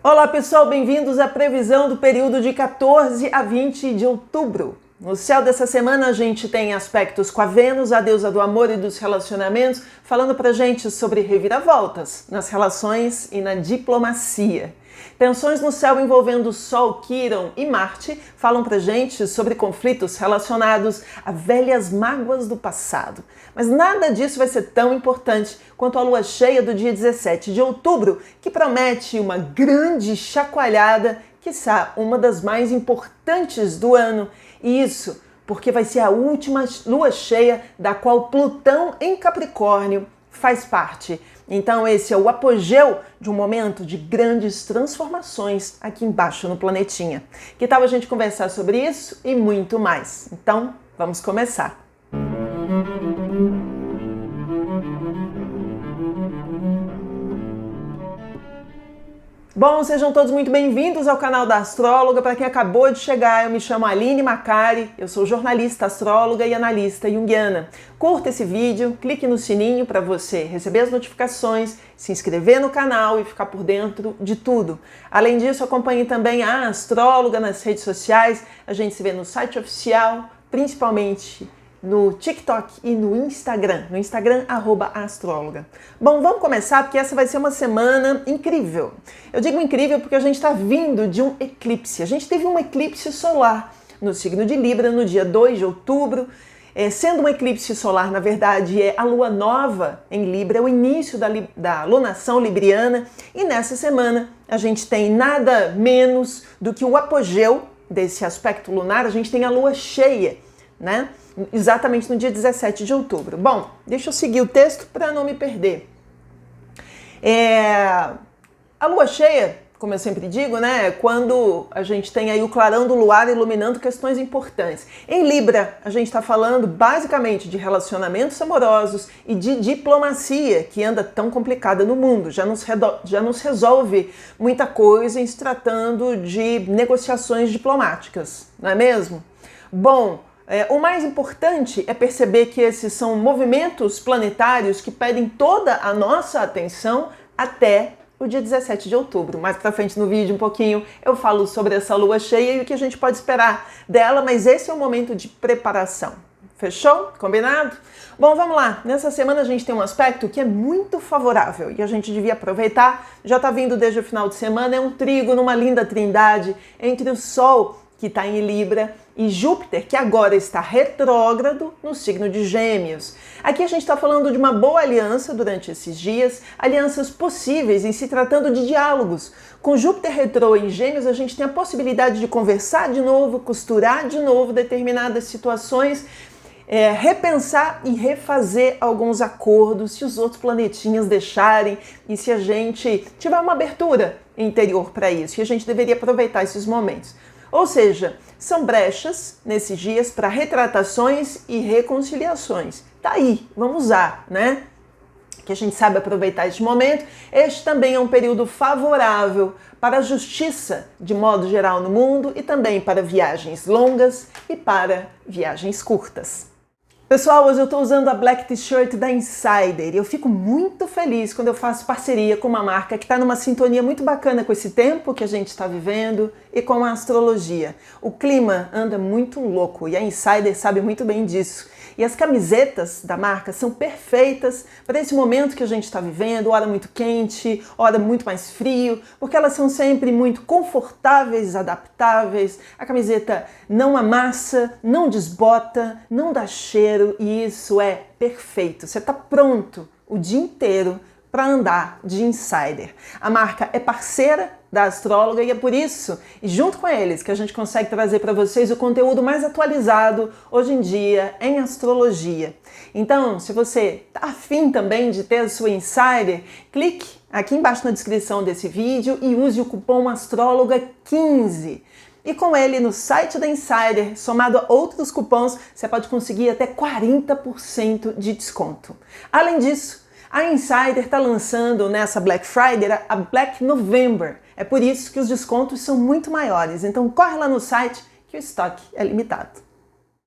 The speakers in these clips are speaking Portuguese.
Olá pessoal, bem-vindos à previsão do período de 14 a 20 de outubro. No céu dessa semana a gente tem aspectos com a Vênus, a deusa do amor e dos relacionamentos, falando pra gente sobre reviravoltas nas relações e na diplomacia. Tensões no céu envolvendo Sol, Quirón e Marte falam pra gente sobre conflitos relacionados a velhas mágoas do passado. Mas nada disso vai ser tão importante quanto a lua cheia do dia 17 de outubro, que promete uma grande chacoalhada, quiçá uma das mais importantes do ano. E isso porque vai ser a última lua cheia da qual Plutão em Capricórnio faz parte. Então esse é o apogeu de um momento de grandes transformações aqui embaixo no planetinha. Que tal a gente conversar sobre isso e muito mais? Então, vamos começar. Bom, sejam todos muito bem-vindos ao canal da Astróloga. Para quem acabou de chegar, eu me chamo Aline Macari, eu sou jornalista, astróloga e analista junguiana. Curta esse vídeo, clique no sininho para você receber as notificações, se inscrever no canal e ficar por dentro de tudo. Além disso, acompanhe também a Astróloga nas redes sociais, a gente se vê no site oficial, principalmente no TikTok e no Instagram, @astróloga. Bom, vamos começar porque essa vai ser uma semana incrível. Eu digo incrível porque a gente está vindo de um eclipse. A gente teve um eclipse solar no signo de Libra no dia 2 de outubro. Sendo um eclipse solar, na verdade, é a lua nova em Libra, é o início da lunação libriana. E nessa semana a gente tem nada menos do que o apogeu desse aspecto lunar, a gente tem a lua cheia, né? Exatamente no dia 17 de outubro. Bom, deixa eu seguir o texto para não me perder. A lua cheia, como eu sempre digo, né, é quando a gente tem aí o clarão do luar iluminando questões importantes. Em Libra, a gente está falando basicamente de relacionamentos amorosos e de diplomacia, que anda tão complicada no mundo. Já nos resolve muita coisa em se tratando de negociações diplomáticas, não é mesmo? Bom, o mais importante é perceber que esses são movimentos planetários que pedem toda a nossa atenção até o dia 17 de outubro. Mais pra frente no vídeo um pouquinho eu falo sobre essa lua cheia e o que a gente pode esperar dela, mas esse é o momento de preparação. Fechou? Combinado? Bom, vamos lá. Nessa semana a gente tem um aspecto que é muito favorável e a gente devia aproveitar. Já tá vindo desde o final de semana, é um trígono, uma linda trindade entre o Sol, que está em Libra, e Júpiter, que agora está retrógrado no signo de Gêmeos. Aqui a gente está falando de uma boa aliança durante esses dias, alianças possíveis em se tratando de diálogos. Com Júpiter retrô em Gêmeos, a gente tem a possibilidade de conversar de novo, costurar de novo determinadas situações, repensar e refazer alguns acordos, se os outros planetinhas deixarem e se a gente tiver uma abertura interior para isso. E a gente deveria aproveitar esses momentos. Ou seja, são brechas nesses dias para retratações e reconciliações. Tá aí, vamos usar, né? Que a gente sabe aproveitar este momento. Este também é um período favorável para a justiça, de modo geral, no mundo e também para viagens longas e para viagens curtas. Pessoal, hoje eu estou usando a Black T-shirt da Insider e eu fico muito feliz quando eu faço parceria com uma marca que está numa sintonia muito bacana com esse tempo que a gente está vivendo e com a astrologia. O clima anda muito louco e a Insider sabe muito bem disso. E as camisetas da marca são perfeitas para esse momento que a gente está vivendo, hora muito quente, hora muito mais frio, porque elas são sempre muito confortáveis, adaptáveis. A camiseta não amassa, não desbota, não dá cheiro e isso é perfeito. Você está pronto o dia inteiro para andar de Insider. A marca é parceira da Astróloga e é por isso, e junto com eles, que a gente consegue trazer para vocês o conteúdo mais atualizado hoje em dia em astrologia. Então, se você está afim também de ter a sua Insider, clique aqui embaixo na descrição desse vídeo e use o cupom ASTRÓLOGA15. E com ele no site da Insider, somado a outros cupons, você pode conseguir até 40% de desconto. Além disso, a Insider está lançando nessa Black Friday a Black November. É por isso que os descontos são muito maiores. Então corre lá no site que o estoque é limitado.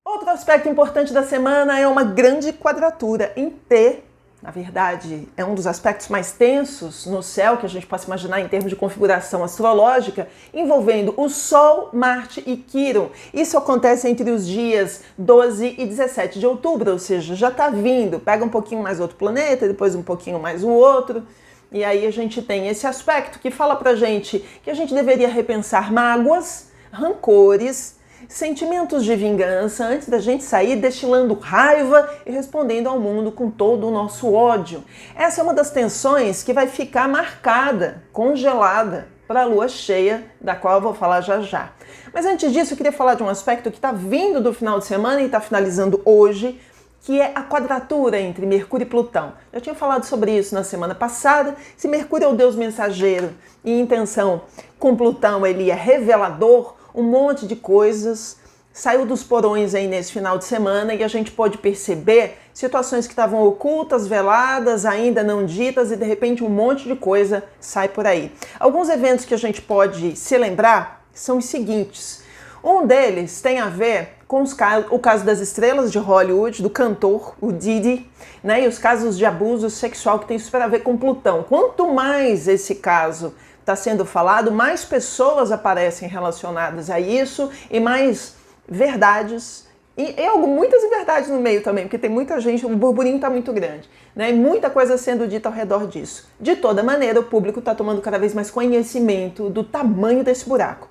Outro aspecto importante da semana é uma grande quadratura em T na verdade, é um dos aspectos mais tensos no céu que a gente possa imaginar em termos de configuração astrológica, envolvendo o Sol, Marte e Quirón. Isso acontece entre os dias 12 e 17 de outubro, ou seja, já está vindo. Pega um pouquinho mais outro planeta, depois um pouquinho mais o outro. E aí a gente tem esse aspecto que fala pra gente que a gente deveria repensar mágoas, rancores, sentimentos de vingança antes da gente sair destilando raiva e respondendo ao mundo com todo o nosso ódio. Essa é uma das tensões que vai ficar marcada, congelada para a lua cheia, da qual eu vou falar já já. Mas antes disso, eu queria falar de um aspecto que está vindo do final de semana e está finalizando hoje, que é a quadratura entre Mercúrio e Plutão. Eu tinha falado sobre isso na semana passada. Se Mercúrio é o deus mensageiro e intenção com Plutão ele é revelador, um monte de coisas saiu dos porões aí nesse final de semana e a gente pode perceber situações que estavam ocultas, veladas, ainda não ditas e de repente um monte de coisa sai por aí. Alguns eventos que a gente pode se lembrar são os seguintes. Um deles tem a ver com o caso das estrelas de Hollywood, do cantor, o Diddy, né, e os casos de abuso sexual que tem super a ver com Plutão. Quanto mais esse caso está sendo falado, mais pessoas aparecem relacionadas a isso e mais verdades, e muitas verdades no meio também, porque tem muita gente, o burburinho está muito grande, né? E muita coisa sendo dita ao redor disso. De toda maneira, o público está tomando cada vez mais conhecimento do tamanho desse buraco.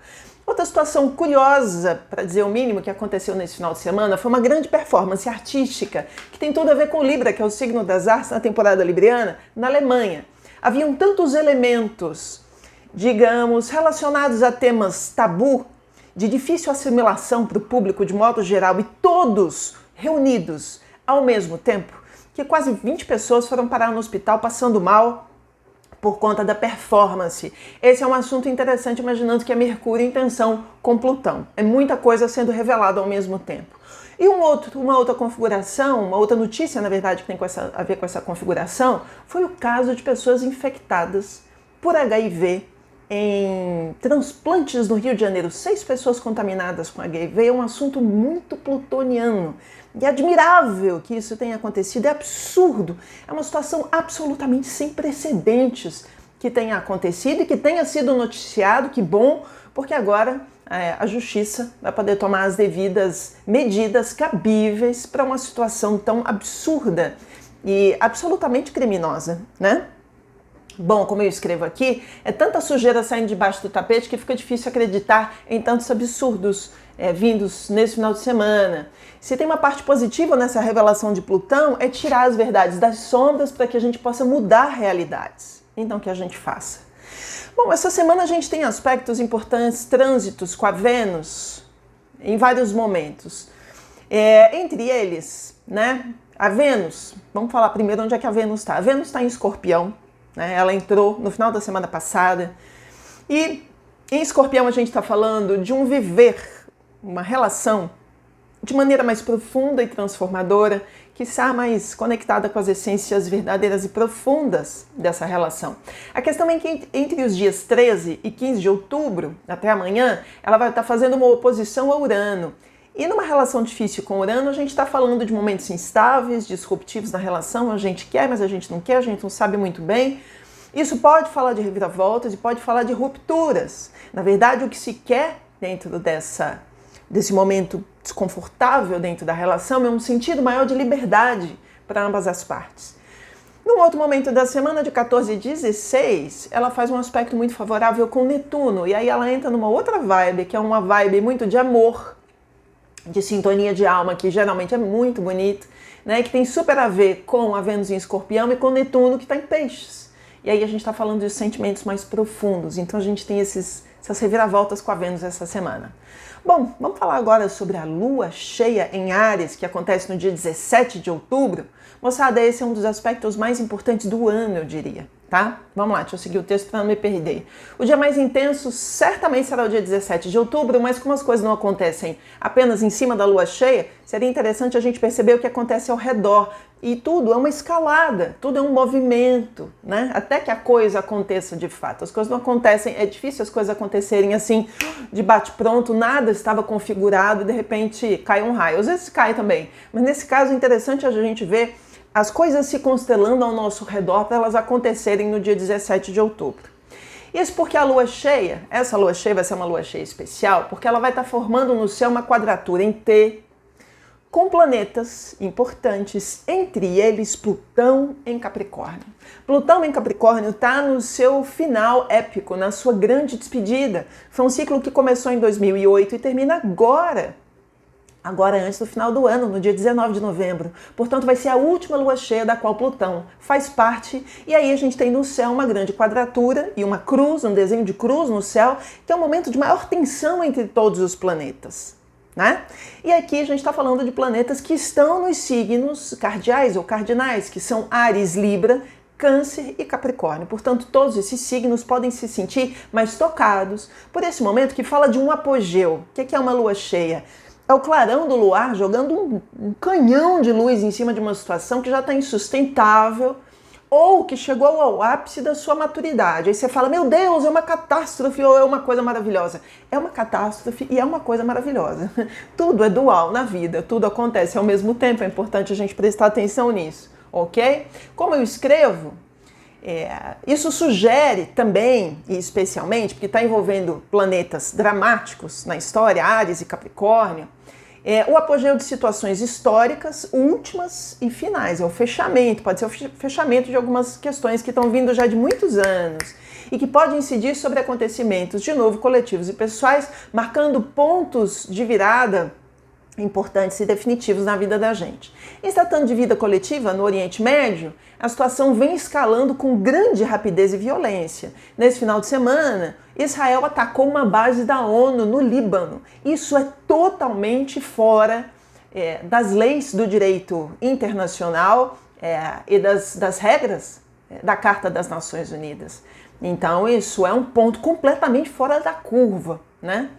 Outra situação curiosa, para dizer o mínimo, que aconteceu nesse final de semana foi uma grande performance artística que tem tudo a ver com Libra, que é o signo das artes na temporada libriana, na Alemanha. Haviam tantos elementos, digamos, relacionados a temas tabu, de difícil assimilação para o público de modo geral, e todos reunidos ao mesmo tempo, que quase 20 pessoas foram parar no hospital passando mal por conta da performance. Esse é um assunto interessante, imaginando que é Mercúrio em tensão com Plutão. É muita coisa sendo revelada ao mesmo tempo. E uma outra configuração, uma outra notícia, na verdade, que tem a ver com essa configuração, foi o caso de pessoas infectadas por HIV em transplantes no Rio de Janeiro. 6 pessoas contaminadas com HIV é um assunto muito plutoniano. E é admirável que isso tenha acontecido, é absurdo. É uma situação absolutamente sem precedentes que tenha acontecido e que tenha sido noticiado, que bom, porque agora a justiça vai poder tomar as devidas medidas cabíveis para uma situação tão absurda e absolutamente criminosa, né? Bom, como eu escrevo aqui, é tanta sujeira saindo debaixo do tapete que fica difícil acreditar em tantos absurdos vindos nesse final de semana. Se tem uma parte positiva nessa revelação de Plutão, é tirar as verdades das sombras para que a gente possa mudar realidades. Então, que a gente faça. Bom, essa semana a gente tem aspectos importantes, trânsitos com a Vênus, em vários momentos. Entre eles, né, a Vênus, vamos falar primeiro onde é que a Vênus está. A Vênus está em Escorpião. Ela entrou no final da semana passada e em Escorpião a gente está falando de um viver, uma relação de maneira mais profunda e transformadora, que está mais conectada com as essências verdadeiras e profundas dessa relação. A questão é que entre os dias 13 e 15 de outubro, até amanhã, ela vai estar fazendo uma oposição a Urano. E numa relação difícil com Urano, a gente está falando de momentos instáveis, disruptivos na relação, a gente quer, mas a gente não quer, a gente não sabe muito bem. Isso pode falar de reviravoltas e pode falar de rupturas. Na verdade, o que se quer dentro desse momento desconfortável dentro da relação é um sentido maior de liberdade para ambas as partes. Num outro momento da semana, de 14 e 16, ela faz um aspecto muito favorável com Netuno, e aí ela entra numa outra vibe, que é uma vibe muito de amor, de sintonia de alma, que geralmente é muito bonito, né, que tem super a ver com a Vênus em Escorpião e com Netuno, que está em Peixes. E aí a gente está falando de sentimentos mais profundos, então a gente tem essas reviravoltas com a Vênus essa semana. Bom, vamos falar agora sobre a lua cheia em Áries, que acontece no dia 17 de outubro. Moçada, esse é um dos aspectos mais importantes do ano, eu diria, tá? Vamos lá, deixa eu seguir o texto para não me perder. O dia mais intenso certamente será o dia 17 de outubro, mas como as coisas não acontecem apenas em cima da lua cheia, seria interessante a gente perceber o que acontece ao redor. E tudo é uma escalada, tudo é um movimento, né? Até que a coisa aconteça de fato. As coisas não acontecem, é difícil as coisas acontecerem assim, de bate-pronto, nada estava configurado e de repente cai um raio. Às vezes cai também, mas nesse caso é interessante a gente ver as coisas se constelando ao nosso redor para elas acontecerem no dia 17 de outubro. Isso porque a lua cheia, essa lua cheia vai ser uma lua cheia especial, porque ela vai estar formando no céu uma quadratura em T, com planetas importantes, entre eles Plutão em Capricórnio. Plutão em Capricórnio está no seu final épico, na sua grande despedida. Foi um ciclo que começou em 2008 e termina agora antes do final do ano, no dia 19 de novembro. Portanto, vai ser a última lua cheia da qual Plutão faz parte. E aí a gente tem no céu uma grande quadratura e uma cruz, um desenho de cruz no céu, que é um momento de maior tensão entre todos os planetas. Né? E aqui a gente está falando de planetas que estão nos signos cardeais ou cardinais, que são Áries, Libra, Câncer e Capricórnio. Portanto, todos esses signos podem se sentir mais tocados por esse momento que fala de um apogeu. O que é uma lua cheia? É o clarão do luar jogando um canhão de luz em cima de uma situação que já está insustentável ou que chegou ao ápice da sua maturidade. Aí você fala, meu Deus, é uma catástrofe ou é uma coisa maravilhosa? É uma catástrofe e é uma coisa maravilhosa. Tudo é dual na vida, tudo acontece ao mesmo tempo, é importante a gente prestar atenção nisso, ok? Como eu escrevo, isso sugere também, e especialmente, porque está envolvendo planetas dramáticos na história, Áries e Capricórnio, o apogeu de situações históricas, últimas e finais. É o fechamento, pode ser o fechamento de algumas questões que estão vindo já de muitos anos e que pode incidir sobre acontecimentos, de novo, coletivos e pessoais, marcando pontos de virada importantes e definitivos na vida da gente. Em se tratando de vida coletiva no Oriente Médio, a situação vem escalando com grande rapidez e violência. Nesse final de semana, Israel atacou uma base da ONU no Líbano. Isso é totalmente fora das leis do direito internacional e das regras da Carta das Nações Unidas. Então, isso é um ponto completamente fora da curva, né?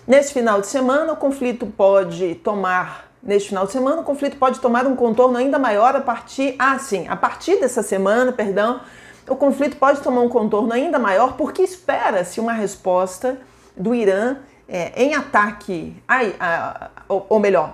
Nesse final de semana, o conflito pode tomar um contorno ainda maior a partir dessa semana, o conflito pode tomar um contorno ainda maior porque espera-se uma resposta do Irã em ataque,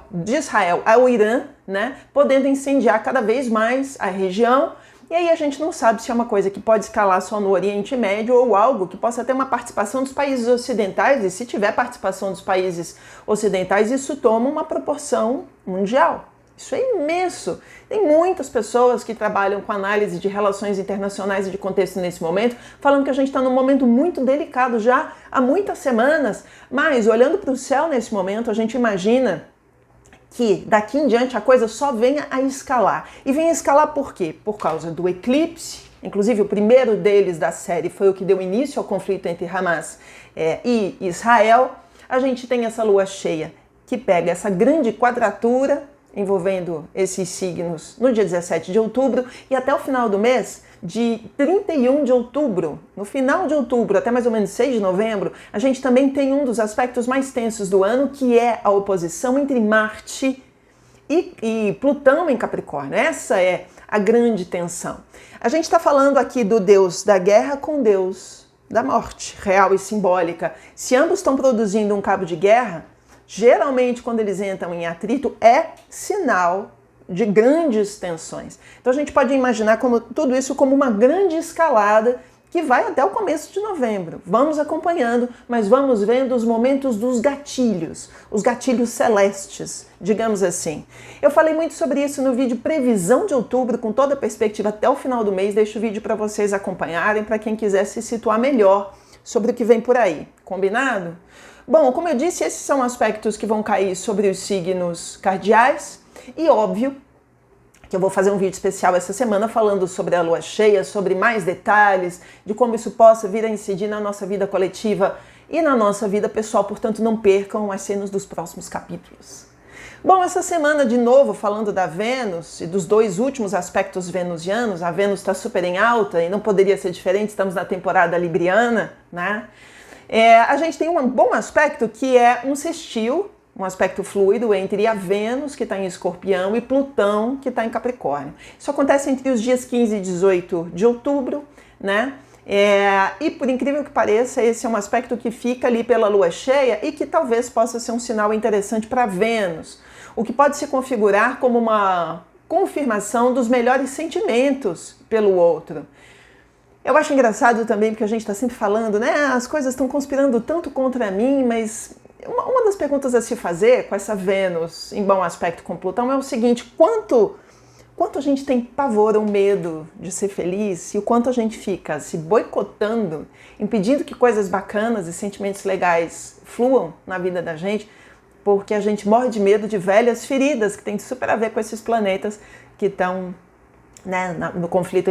de Israel ao Irã, né, podendo incendiar cada vez mais a região. E aí a gente não sabe se é uma coisa que pode escalar só no Oriente Médio ou algo que possa ter uma participação dos países ocidentais, e se tiver participação dos países ocidentais, isso toma uma proporção mundial. Isso é imenso. Tem muitas pessoas que trabalham com análise de relações internacionais e de contexto nesse momento, falando que a gente está num momento muito delicado já há muitas semanas, mas olhando para o céu nesse momento, a gente imagina que daqui em diante a coisa só venha a escalar. E vem a escalar por quê? Por causa do eclipse. Inclusive o primeiro deles da série foi o que deu início ao conflito entre Hamas e Israel. A gente tem essa lua cheia que pega essa grande quadratura envolvendo esses signos no dia 17 de outubro e até o final do mês, de 31 de outubro, no final de outubro até mais ou menos 6 de novembro, a gente também tem um dos aspectos mais tensos do ano, que é a oposição entre Marte e Plutão em Capricórnio. Essa é a grande tensão. A gente está falando aqui do Deus da guerra com Deus da morte, real e simbólica. Se ambos estão produzindo um cabo de guerra, geralmente quando eles entram em atrito é sinal de grandes tensões. Então a gente pode imaginar tudo isso como uma grande escalada que vai até o começo de novembro. Vamos acompanhando, mas vamos vendo os momentos dos gatilhos, os gatilhos celestes, digamos assim. Eu falei muito sobre isso no vídeo Previsão de Outubro, com toda a perspectiva até o final do mês. Deixo o vídeo para vocês acompanharem, para quem quiser se situar melhor sobre o que vem por aí. Combinado? Bom, como eu disse, esses são aspectos que vão cair sobre os signos cardeais. E óbvio que eu vou fazer um vídeo especial essa semana falando sobre a lua cheia, sobre mais detalhes, de como isso possa vir a incidir na nossa vida coletiva e na nossa vida pessoal. Portanto, não percam as cenas dos próximos capítulos. Bom, essa semana, de novo, falando da Vênus e dos dois últimos aspectos venusianos, a Vênus está super em alta e não poderia ser diferente, estamos na temporada libriana, né? A gente tem um bom aspecto que é um sextil, um aspecto fluido entre a Vênus, que está em Escorpião, e Plutão, que está em Capricórnio. Isso acontece entre os dias 15 e 18 de outubro, né? E por incrível que pareça, esse é um aspecto que fica ali pela lua cheia e que talvez possa ser um sinal interessante para Vênus, o que pode se configurar como confirmação dos melhores sentimentos pelo outro. Eu acho engraçado também, porque a gente está sempre falando, né? As coisas estão conspirando tanto contra mim, mas uma das perguntas a se fazer com essa Vênus em bom aspecto com Plutão é o seguinte: quanto a gente tem pavor ou medo de ser feliz e o quanto a gente fica se boicotando, impedindo que coisas bacanas e sentimentos legais fluam na vida da gente, porque a gente morre de medo de velhas feridas, que tem super a ver com esses planetas que estão, né, no conflito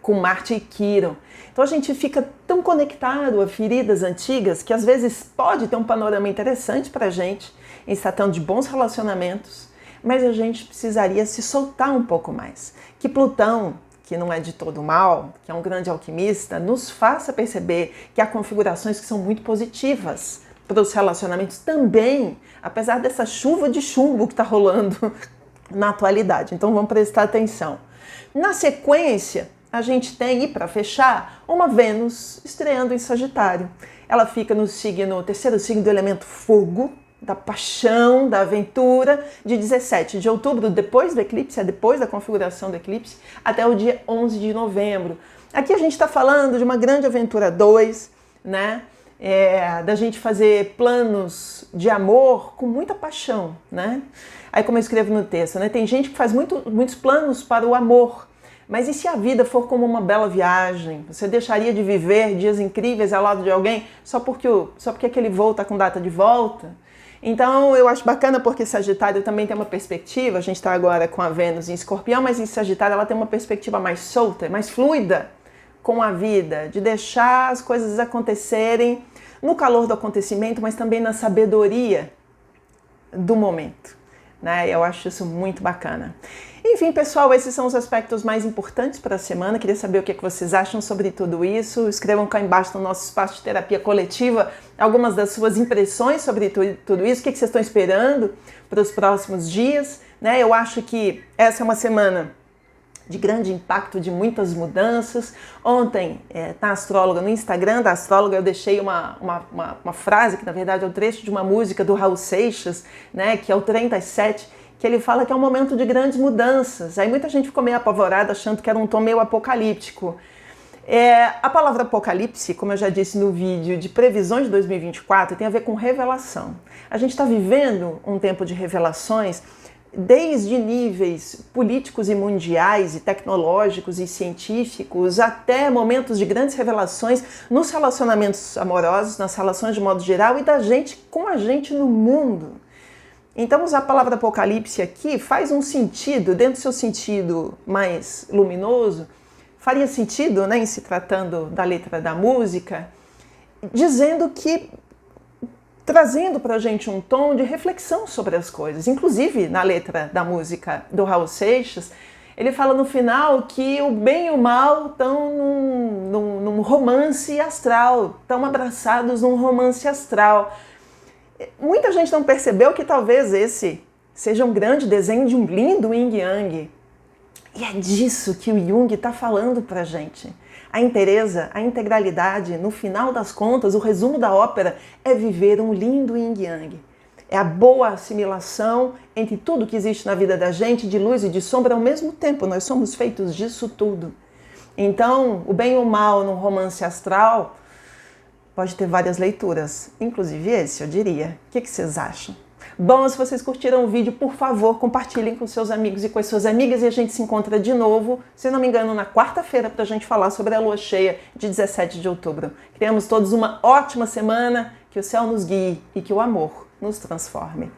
com Marte e Quirón. Então a gente fica tão conectado a feridas antigas que às vezes pode ter um panorama interessante para a gente em se tratando de bons relacionamentos, mas a gente precisaria se soltar um pouco mais. Que Plutão, que não é de todo mal, que é um grande alquimista, nos faça perceber que há configurações que são muito positivas para os relacionamentos também, apesar dessa chuva de chumbo que está rolando na atualidade. Então vamos prestar atenção. Na sequência, a gente tem, e para fechar, uma Vênus estreando em Sagitário. Ela fica no terceiro signo do elemento fogo, da paixão, da aventura, de 17 de outubro, depois do eclipse, depois da configuração do eclipse, até o dia 11 de novembro. Aqui a gente está falando de uma grande aventura 2, né? Da gente fazer planos de amor com muita paixão, né? Aí, como eu escrevo no texto, né? Tem gente que faz muitos planos para o amor, mas e se a vida for como uma bela viagem? Você deixaria de viver dias incríveis ao lado de alguém só porque aquele voo está com data de volta? Então eu acho bacana porque Sagitário também tem uma perspectiva, a gente está agora com a Vênus em Escorpião, mas em Sagitário ela tem uma perspectiva mais solta, mais fluida com a vida, de deixar as coisas acontecerem no calor do acontecimento, mas também na sabedoria do momento, né? Eu acho isso muito bacana. Enfim, pessoal, esses são os aspectos mais importantes para a semana. Queria saber o que vocês acham sobre tudo isso. Escrevam cá embaixo no nosso espaço de terapia coletiva algumas das suas impressões sobre tudo isso. O que vocês estão esperando para os próximos dias, né? Eu acho que essa é uma semana de grande impacto, de muitas mudanças. Ontem, na Astróloga, no Instagram da Astróloga, eu deixei uma frase, que na verdade é um trecho de uma música do Raul Seixas, né, que é o 37, que ele fala que é um momento de grandes mudanças. Aí muita gente ficou meio apavorada, achando que era um tom meio apocalíptico. A palavra apocalipse, como eu já disse no vídeo de previsões de 2024, tem a ver com revelação. A gente está vivendo um tempo de revelações, desde níveis políticos e mundiais e tecnológicos e científicos até momentos de grandes revelações nos relacionamentos amorosos, nas relações de modo geral e da gente com a gente no mundo. Então usar a palavra apocalipse aqui faz um sentido, dentro do seu sentido mais luminoso, faria sentido, né, em se tratando da letra da música, dizendo que trazendo para a gente um tom de reflexão sobre as coisas. Inclusive, na letra da música do Raul Seixas, ele fala no final que o bem e o mal estão num romance astral, estão abraçados num romance astral. Muita gente não percebeu que talvez esse seja um grande desenho de um lindo yin-yang. E é disso que o Jung está falando para a gente. A inteireza, a integralidade, no final das contas, o resumo da ópera é viver um lindo yin-yang. É a boa assimilação entre tudo que existe na vida da gente, de luz e de sombra ao mesmo tempo. Nós somos feitos disso tudo. Então, o bem e o mal num romance astral pode ter várias leituras, inclusive esse, eu diria. O que vocês acham? Bom, se vocês curtiram o vídeo, por favor, compartilhem com seus amigos e com as suas amigas e a gente se encontra de novo, se não me engano, na quarta-feira para a gente falar sobre a lua cheia de 17 de outubro. Criamos todos uma ótima semana, que o céu nos guie e que o amor nos transforme.